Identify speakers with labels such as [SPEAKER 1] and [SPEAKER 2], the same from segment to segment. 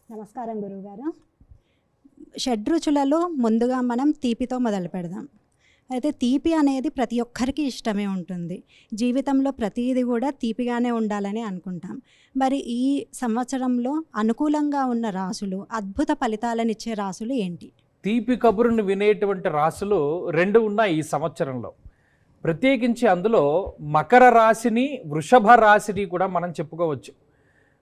[SPEAKER 1] నమస్కారం గురువుగారు. షడ్రుచులలో ముందుగా మనం తీపితో మొదలు పెడదాం. అయితే తీపి అనేది ప్రతి ఒక్కరికి ఇష్టమే ఉంటుంది. జీవితంలో ప్రతిదీ కూడా తీపిగానే ఉండాలని అనుకుంటాం. మరి ఈ సంవత్సరంలో అనుకూలంగా ఉన్న రాసులు, అద్భుత ఫలితాలనిచ్చే రాసులు ఏంటి?
[SPEAKER 2] తీపి కబురుని వినేటువంటి రాశులు 2 ఉన్నాయి ఈ సంవత్సరంలో. ప్రత్యేకించి అందులో మకర రాశిని, వృషభ రాశిని కూడా మనం చెప్పుకోవచ్చు.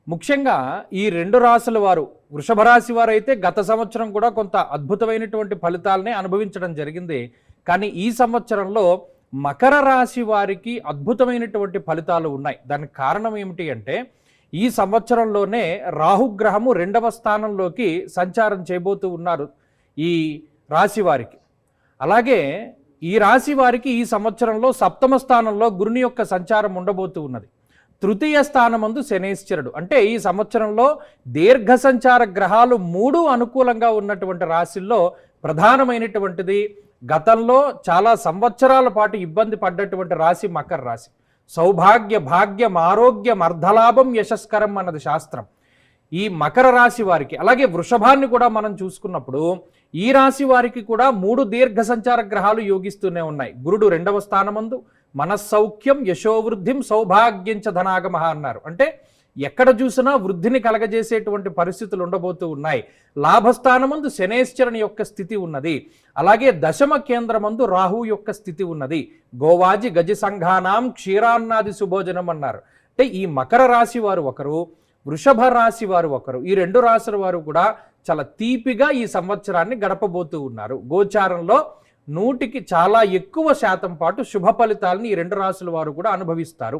[SPEAKER 2] ముఖ్యంగా ఈ 2 రాశుల వారు, వృషభ రాశి వారు అయితే గత సంవత్సరం కూడా కొంత అద్భుతమైనటువంటి ఫలితాలని అనుభవించడం జరిగింది. కానీ ఈ సంవత్సరంలో మకర రాశి వారికి అద్భుతమైనటువంటి ఫలితాలు ఉన్నాయి. దానికి కారణం ఏమిటి అంటే, ఈ సంవత్సరంలోనే రాహుగ్రహము 2వ స్థానంలోకి సంచారం చేయబోతూ ఉన్నారు ఈ రాశి వారికి. అలాగే ఈ రాశి వారికి ఈ సంవత్సరంలో 7వ స్థానంలో గురుని యొక్క సంచారం ఉండబోతూ ఉన్నది. 3వ స్థానమందు శనేశ్వరుడు. అంటే ఈ సంవత్సరంలో దీర్ఘ సంచార గ్రహాలు 3 అనుకూలంగా ఉన్నటువంటి రాశుల్లో ప్రధానమైనటువంటిది, గతంలో చాలా సంవత్సరాల పాటు ఇబ్బంది పడ్డటువంటి రాశి మకర రాశి. సౌభాగ్య, భాగ్యం, ఆరోగ్యం, అర్ధలాభం, యశస్కరం అన్నది శాస్త్రం. ఈ మకర రాశి వారికి, అలాగే వృషభాన్ని కూడా మనం చూసుకున్నప్పుడు ఈ రాశి వారికి కూడా 3 దీర్ఘ సంచార గ్రహాలు యోగిస్తూనే ఉన్నాయి. గురుడు 2వ స్థానమందు మనస్సౌఖ్యం, యశోవృద్ధిం, సౌభాగ్యంచ ధనాగమః అన్నారు. అంటే ఎక్కడ చూసినా వృద్ధిని కలగజేసేటువంటి పరిస్థితులు ఉండబోతూ ఉన్నాయి. లాభస్థానమందు శనేశ్వరుని యొక్క స్థితి ఉన్నది. అలాగే దశమ కేంద్రమందు రాహు యొక్క స్థితి ఉన్నది. గోవాజి గజ సంఘానాం క్షీరాన్నాది సుభోజనం అన్నారు. అంటే ఈ మకర రాశి వారు ఒకరు, వృషభ రాశి వారు ఒకరు. ఈ 2 రాశుల వారు కూడా చాలా తీపిగా ఈ సంవత్సరాన్ని గడపబోతూ ఉన్నారు. గోచారంలో 100కి చాలా ఎక్కువ శాతం పాటు శుభ ఫలితాలను ఈ 2 రాశుల వారు కూడా అనుభవిస్తారు.